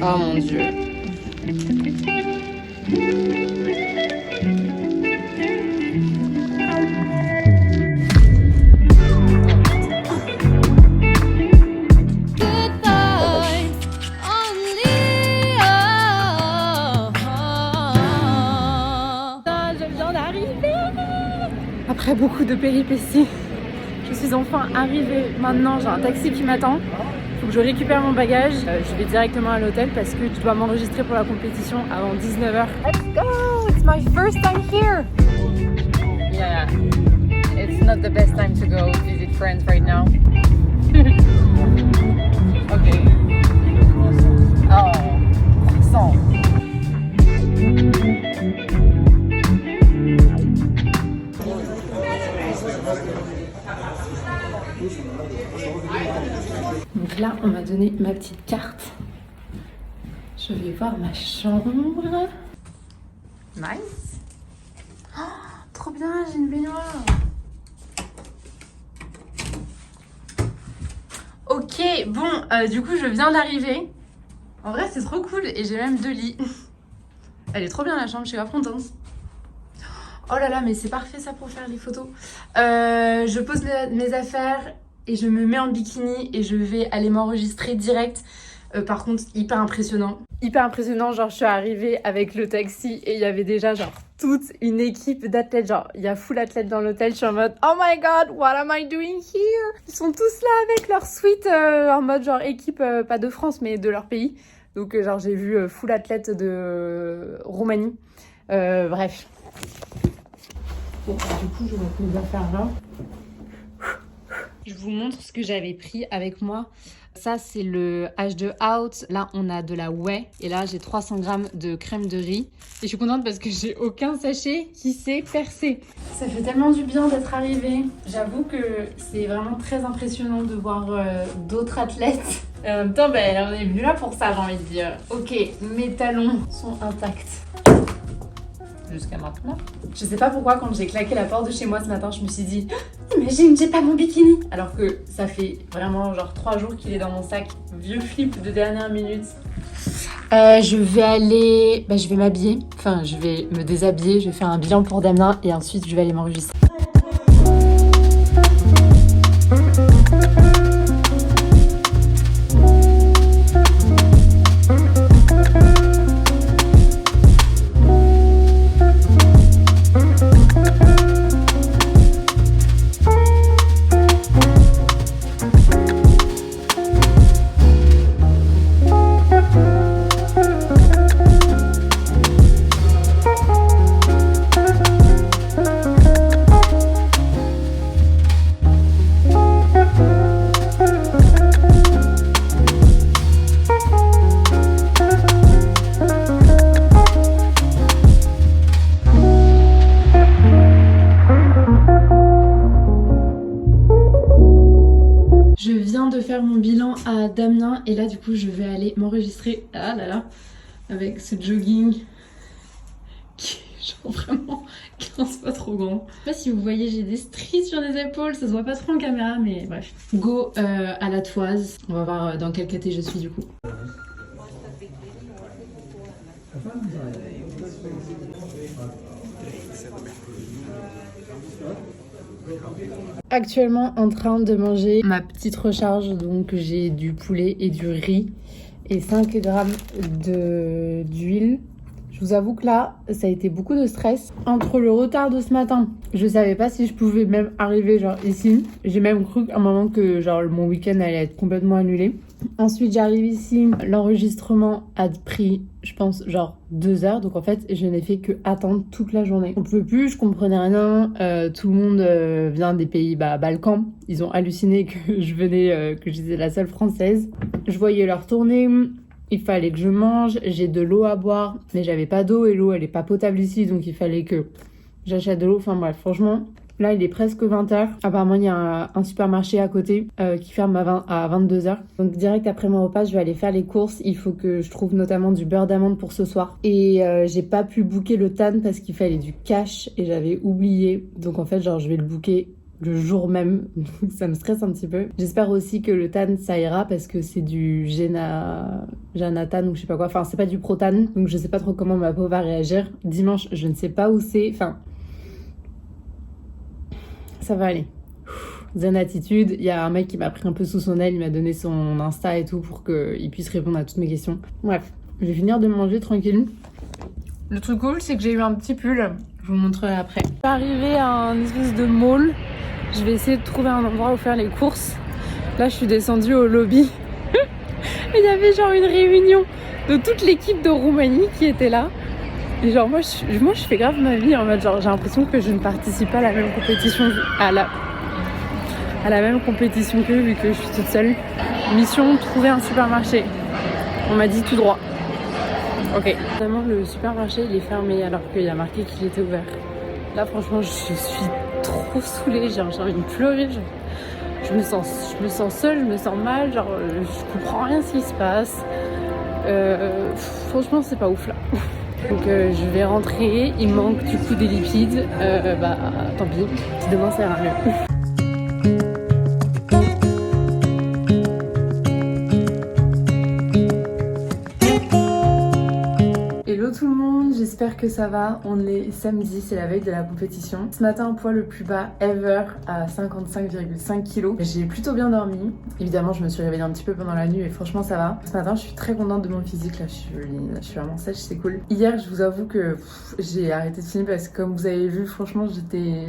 Oh mon Dieu. Après beaucoup de péripéties, je suis enfin arrivée. Maintenant, j'ai un taxi qui m'attend. Faut que je récupère mon bagage. Je vais directement à l'hôtel parce que je dois m'enregistrer pour la compétition avant 19h. Let's go! It's my first time here! Yeah, it's not the best time to go visit friends right now. Ok. Oh, croissant. Donc là, on m'a donné ma petite carte. Je vais voir ma chambre. Nice. Oh, trop bien, j'ai une baignoire. Ok, bon, du coup, je viens d'arriver. En vrai, c'est trop cool et j'ai même 2 lits. Elle est trop bien la chambre, je suis grave contente. Oh là là, mais c'est parfait ça pour faire les photos. Je pose mes affaires et je me mets en bikini et je vais aller m'enregistrer direct. Par contre, hyper impressionnant. Hyper impressionnant, genre je suis arrivée avec le taxi et il y avait déjà genre toute une équipe d'athlètes. Genre il y a full athlètes dans l'hôtel, je suis en mode oh my god, what am I doing here? Ils sont tous là avec leur suite en mode genre équipe, pas de France mais de leur pays. Donc genre j'ai vu full athlète de Roumanie. Bref. Bon, du coup je vais mes affaires là. Je vous montre ce que j'avais pris avec moi. Ça, c'est le H2 Out. Là, on a de la whey. Et là, j'ai 300 grammes de crème de riz. Et je suis contente parce que j'ai aucun sachet qui s'est percé. Ça fait tellement du bien d'être arrivée. J'avoue que c'est vraiment très impressionnant de voir d'autres athlètes. Et en même temps, on est venu là pour ça, j'ai envie de dire. Ok, mes talons sont intacts. Jusqu'à maintenant. Je sais pas pourquoi quand j'ai claqué la porte de chez moi ce matin, je me suis dit imagine, j'ai pas mon bikini. Alors que ça fait vraiment genre 3 jours qu'il est dans mon sac. Vieux flip de dernière minute. Je vais aller... je vais m'habiller. Enfin, je vais me déshabiller. Je vais faire un bilan pour Damien et ensuite je vais aller m'enregistrer. Mon bilan à Damien et là du coup je vais aller m'enregistrer avec ce jogging qui est genre vraiment 15 fois trop grand. Je sais pas si vous voyez, j'ai des stries sur les épaules, ça se voit pas trop en caméra mais bref. Go à la toise, on va voir dans quel caté je suis du coup. Actuellement en train de manger ma petite recharge, donc j'ai du poulet et du riz et 5 grammes d'huile. Je vous avoue que là, ça a été beaucoup de stress. Entre le retard de ce matin, je savais pas si je pouvais même arriver genre ici. J'ai même cru à un moment que genre mon week-end allait être complètement annulé. Ensuite, j'arrive ici, l'enregistrement a pris, je pense, genre 2 heures. Donc en fait, je n'ai fait que attendre toute la journée. On pouvait plus, je comprenais rien. Tout le monde vient des pays Balkans. Ils ont halluciné que je venais, que j'étais la seule française. Je voyais leur tournée. Il fallait que je mange, j'ai de l'eau à boire, mais j'avais pas d'eau et l'eau elle est pas potable ici, donc il fallait que j'achète de l'eau. Enfin bref, franchement, là il est presque 20h. Apparemment il y a un supermarché à côté qui ferme à 22h. Donc direct après mon repas, je vais aller faire les courses. Il faut que je trouve notamment du beurre d'amande pour ce soir. Et j'ai pas pu booker le TAN parce qu'il fallait du cash et j'avais oublié. Donc en fait genre je vais le booker le jour même, donc ça me stresse un petit peu. J'espère aussi que le tan ça ira parce que c'est du Janatan ou je sais pas quoi, enfin c'est pas du Protan, donc je sais pas trop comment ma peau va réagir. Dimanche, je ne sais pas où c'est, enfin ça va aller. Zen attitude, il y a un mec qui m'a pris un peu sous son aile, il m'a donné son Insta et tout pour qu'il puisse répondre à toutes mes questions. Bref, je vais finir de manger tranquille. Le truc cool, c'est que j'ai eu un petit pull, je vous montrerai après. Je suis arrivée à un espèce de mall, je vais essayer de trouver un endroit où faire les courses. Là, je suis descendue au lobby et il y avait genre une réunion de toute l'équipe de Roumanie qui était là. Et genre moi je fais grave ma vie en mode genre j'ai l'impression que je ne participe pas à la même compétition à la même compétition qu'eux vu que je suis toute seule. Mission, trouver un supermarché. On m'a dit tout droit. Ok. Vraiment le supermarché il est fermé alors qu'il y a marqué qu'il était ouvert. Là franchement je suis trop saoulée, j'ai envie de pleurer. Je me sens seule, je me sens mal, genre je comprends rien ce qui se passe. Franchement c'est pas ouf là. Donc je vais rentrer, il me manque du coup des lipides, tant pis, demain ça ira mieux. Hello tout le monde, j'espère que ça va. On est samedi, c'est la veille de la compétition. Ce matin, poids le plus bas ever à 55,5 kg. J'ai plutôt bien dormi. Évidemment, je me suis réveillée un petit peu pendant la nuit et franchement ça va. Ce matin, je suis très contente de mon physique. Là, je suis vraiment sèche, c'est cool. Hier, je vous avoue que j'ai arrêté de filmer parce que comme vous avez vu, franchement,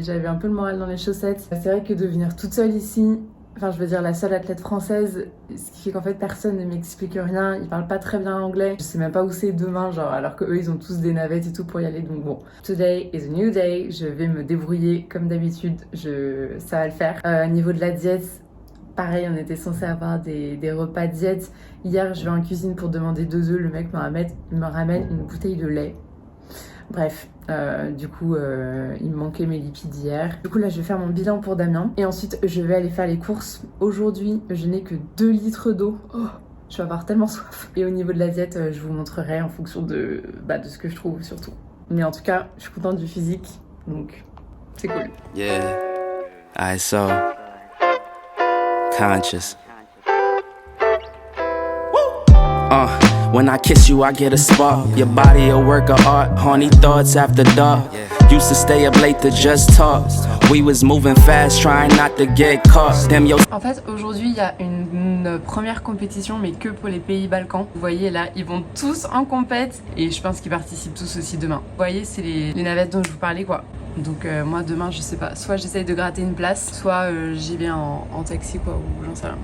j'avais un peu le moral dans les chaussettes. C'est vrai que de venir toute seule ici, enfin je veux dire la seule athlète française, ce qui fait qu'en fait personne ne m'explique rien, ils parlent pas très bien anglais, je sais même pas où c'est demain, genre alors que eux ils ont tous des navettes et tout pour y aller, donc bon. Today is a new day, je vais me débrouiller comme d'habitude, ça va le faire. Niveau de la diète, pareil, on était censé avoir des repas diète. Hier je vais en cuisine pour demander 2 œufs, le mec me ramène une bouteille de lait. Bref, du coup, il me manquait mes lipides hier. Du coup, là, je vais faire mon bilan pour Damien. Et ensuite, je vais aller faire les courses. Aujourd'hui, je n'ai que 2 litres d'eau. Oh, je vais avoir tellement soif. Et au niveau de la diète, je vous montrerai en fonction de ce que je trouve, surtout. Mais en tout cas, je suis contente du physique. Donc, c'est cool. Yeah. Alright, so. Conscious. When I kiss you, I get a spark. Your body a work of art. Horny thoughts after dark. Used to stay up late to just talk. We was moving fast, trying not to get caught. Damn yo. En fait, aujourd'hui, il y a une première compétition, mais que pour les pays Balkans. Vous voyez là, ils vont tous en compète et je pense qu'ils participent tous aussi demain. Vous voyez, c'est les navettes dont je vous parlais, quoi. Donc moi demain, je sais pas. Soit j'essaye de gratter une place, soit j'y vais en taxi, quoi, ou j'en sais rien.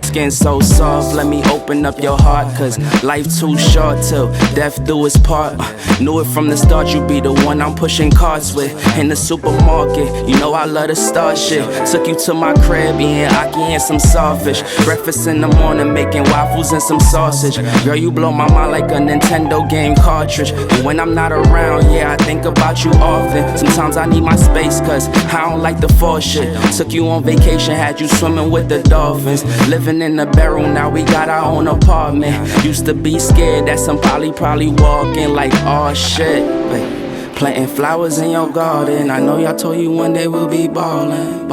Skin so soft, let me open up your heart. Cause life too short till death do its part. Knew it from the start, you be the one I'm pushing carts with. In the supermarket, you know I love to start shit. Took you to my crib, eating aki and some sawfish. Breakfast in the morning, making waffles and some sausage. Girl, you blow my mind like a Nintendo game cartridge. And when I'm not around, yeah, I think about you often. Sometimes I need my space, cause I don't like the fall shit. Took you on vacation, had you swimming with the dolphins. Living in the barrel, now we got our own apartment. Used to be scared that somebody probably walking like, oh shit. Wait, planting flowers in your garden. I know y'all told you one day we'll be ballin',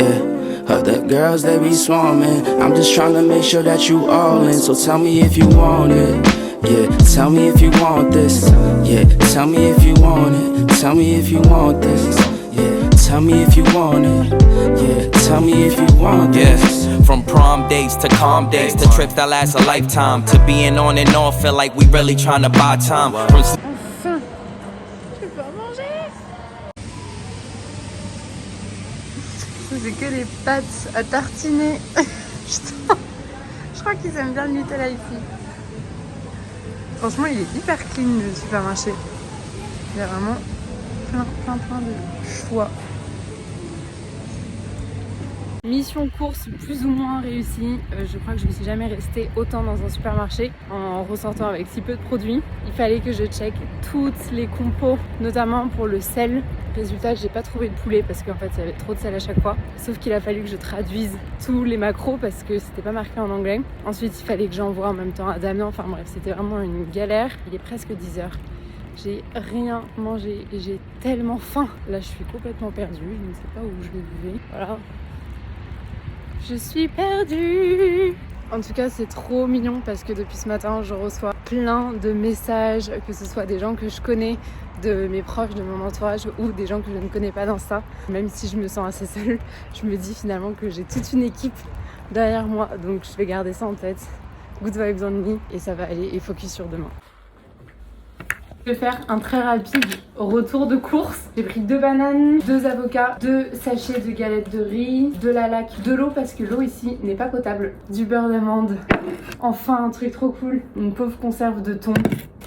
yeah. Other girls, they be swarming. I'm just trying to make sure that you all in. So tell me if you want it. Yeah, tell me if you want this. Yeah, tell me if you want it. Tell me if you want this. Yeah, tell me if you want it. Yeah, tell me if you want this. From prom dates to calm days to trips that last a lifetime, to being on and off, feel like we really trying to buy time. From Enfin, je peux pas manger. Ça c'est que les pâtes à tartiner. Putain, je crois qu'ils aiment bien le Nutella ici. Franchement, il est hyper clean le supermarché. Il y a vraiment plein de choix. Mission course plus ou moins réussie. Je crois que je ne suis jamais restée autant dans un supermarché en ressortant avec si peu de produits. Il fallait que je check toutes les compos, notamment pour le sel. Résultat, j'ai pas trouvé de poulet parce qu'en fait il y avait trop de sel à chaque fois. Sauf qu'il a fallu que je traduise tous les macros parce que c'était pas marqué en anglais. Ensuite, il fallait que j'envoie en même temps à Damien. Enfin bref, c'était vraiment une galère. Il est presque 10h. J'ai rien mangé et j'ai tellement faim. Là, je suis complètement perdue. Je ne sais pas où je vais. Voilà. Je suis perdue. En tout cas, c'est trop mignon parce que depuis ce matin, je reçois plein de messages, que ce soit des gens que je connais, de mes proches, de mon entourage ou des gens que je ne connais pas dans ça. Même si je me sens assez seule, je me dis finalement que j'ai toute une équipe derrière moi. Donc je vais garder ça en tête. Good vibes only et ça va aller et focus sur demain. Je vais faire un très rapide retour de course. J'ai pris 2 bananes, 2 avocats, 2 sachets de galettes de riz, de la laque, de l'eau parce que l'eau ici n'est pas potable, du beurre d'amande, enfin un truc trop cool, une pauvre conserve de thon.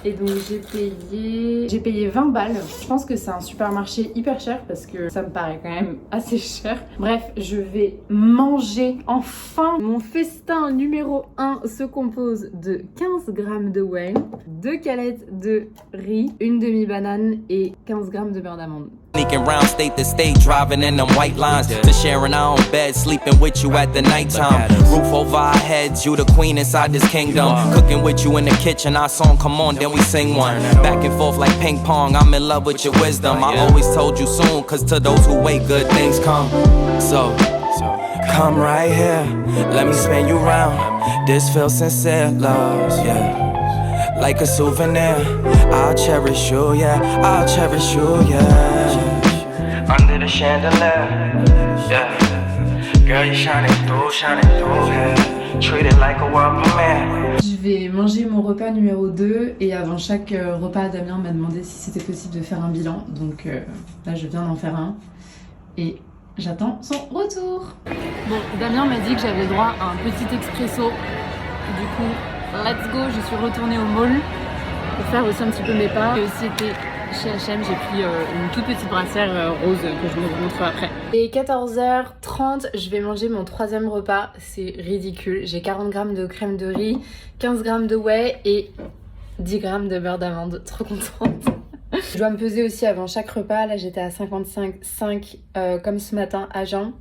Et donc j'ai payé 20 balles. Je pense que c'est un supermarché hyper cher parce que ça me paraît quand même assez cher. Bref, je vais manger enfin. Mon festin numéro 1 se compose de 15 grammes de whey, 2 galettes de riz, une demi-banane et 15 grammes de beurre d'amande. Sneaking round state to state, driving in them white lines. To sharing our own bed, sleeping with you at the nighttime. Roof over our heads, you the queen inside this kingdom. Cooking with you in the kitchen, our song come on, then we sing one. Back and forth like ping pong, I'm in love with your wisdom. I always told you soon, cause to those who wait, good things come. So come right here, let me spin you round. This feels sincere, love, yeah. Like a souvenir, I'll cherish you, yeah. I'll cherish you, yeah. Under the chandelier, yeah. Girl, you're shining through, yeah. Treat it like a world premiere. Je vais manger mon repas numéro 2 et avant chaque repas, Damien m'a demandé si c'était possible de faire un bilan. Donc là, je viens d'en faire un et j'attends son retour. Bon, Damien m'a dit que j'avais droit à un petit expresso. Du coup, let's go, je suis retournée au mall pour faire aussi un petit peu mes pas. J'ai aussi été chez H&M, j'ai pris une toute petite brassière rose que je vous montre après. Et 14h30, je vais manger mon 3e repas, c'est ridicule. J'ai 40 grammes de crème de riz, 15 grammes de whey et 10 grammes de beurre d'amande, trop contente. Je dois me peser aussi avant chaque repas, là j'étais à 55,5 comme ce matin à jeun.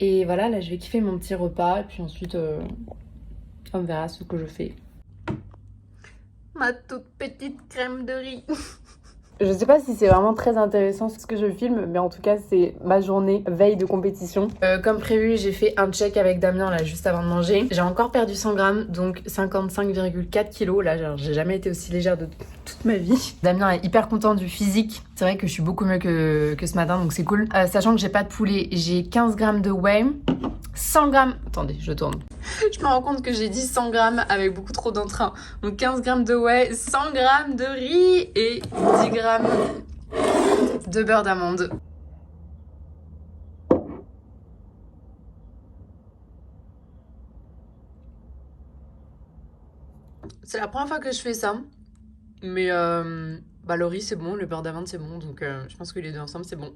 Et voilà, là je vais kiffer mon petit repas et puis ensuite... on verra ce que je fais. Ma toute petite crème de riz. Je sais pas si c'est vraiment très intéressant ce que je filme, mais en tout cas c'est ma journée veille de compétition. Comme prévu, j'ai fait un check avec Damien là juste avant de manger. J'ai encore perdu 100 grammes, donc 55,4 kilos. Là, genre, j'ai jamais été aussi légère de toute ma vie. Damien est hyper content du physique. C'est vrai que je suis beaucoup mieux que ce matin, donc c'est cool. Sachant que j'ai pas de poulet, j'ai 15 grammes de whey, 100 grammes... Attendez, je tourne. Je me rends compte que j'ai dit 100 grammes avec beaucoup trop d'entrain. Donc 15 grammes de whey, 100 grammes de riz et 10 grammes de beurre d'amande. C'est la première fois que je fais ça. Mais le riz c'est bon, le beurre d'amande c'est bon. Donc je pense que les deux ensemble c'est bon.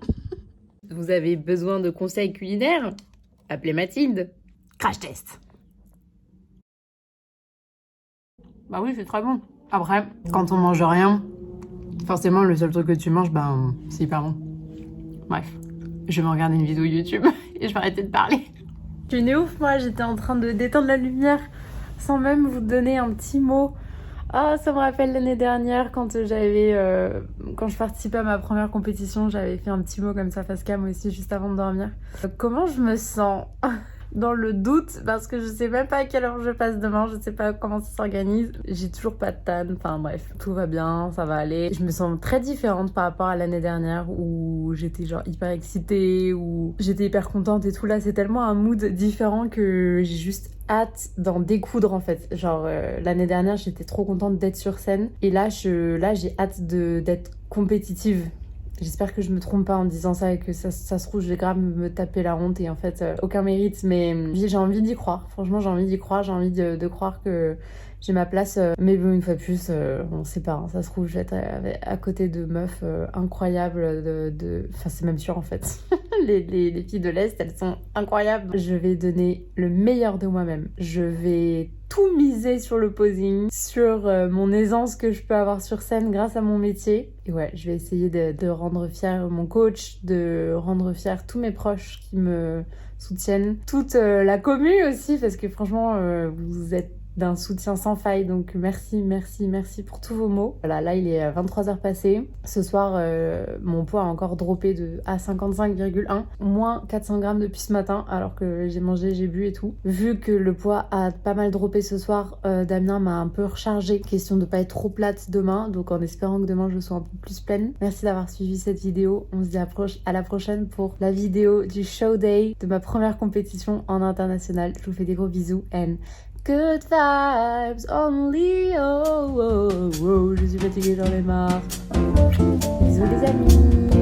Vous avez besoin de conseils culinaires? Appelez Mathilde. Crash test. Bah oui, c'est très bon. Après, quand on mange rien, forcément le seul truc que tu manges, c'est hyper bon. Bref, je vais me regarder une vidéo YouTube et je vais arrêter de parler. Je suis une ouf, moi, j'étais en train de d'éteindre la lumière sans même vous donner un petit mot. Ah, ça me rappelle l'année dernière quand quand je participais à ma première compétition, j'avais fait un petit mot comme ça face cam aussi juste avant de dormir. Comment je me sens? Dans le doute, parce que je sais même pas à quelle heure je passe demain, je sais pas comment ça s'organise. J'ai toujours pas de tan, enfin bref, tout va bien, ça va aller. Je me sens très différente par rapport à l'année dernière où j'étais genre hyper excitée, où j'étais hyper contente et tout. Là, c'est tellement un mood différent que j'ai juste hâte d'en découdre en fait. Genre l'année dernière, j'étais trop contente d'être sur scène et là j'ai hâte d'être compétitive. J'espère que je me trompe pas en disant ça et que ça se trouve je vais grave me taper la honte et en fait aucun mérite, mais j'ai envie d'y croire. Franchement j'ai envie d'y croire, j'ai envie de croire que j'ai ma place, mais bon une fois de plus on sait pas, hein. Ça se trouve je vais être à côté de meufs incroyables enfin c'est même sûr en fait. les filles de l'Est elles sont incroyables. Je vais donner le meilleur de moi-même, je vais tout miser sur le posing, sur mon aisance que je peux avoir sur scène grâce à mon métier. Et ouais, je vais essayer de rendre fier mon coach, de rendre fier tous mes proches qui me soutiennent, toute la commu aussi, parce que franchement, vous êtes d'un soutien sans faille, donc merci pour tous vos mots. Voilà, là il est 23h passé. Ce soir, mon poids a encore droppé à 55,1, moins 400 grammes depuis ce matin, alors que j'ai mangé, j'ai bu et tout. Vu que le poids a pas mal droppé ce soir, Damien m'a un peu rechargé. Question de pas être trop plate demain, donc en espérant que demain je sois un peu plus pleine. Merci d'avoir suivi cette vidéo. On se dit à la prochaine pour la vidéo du show day de ma première compétition en international. Je vous fais des gros bisous and good vibes only. Oh, oh, oh. Je suis fatiguée, j'en ai marre. Bisous les amis.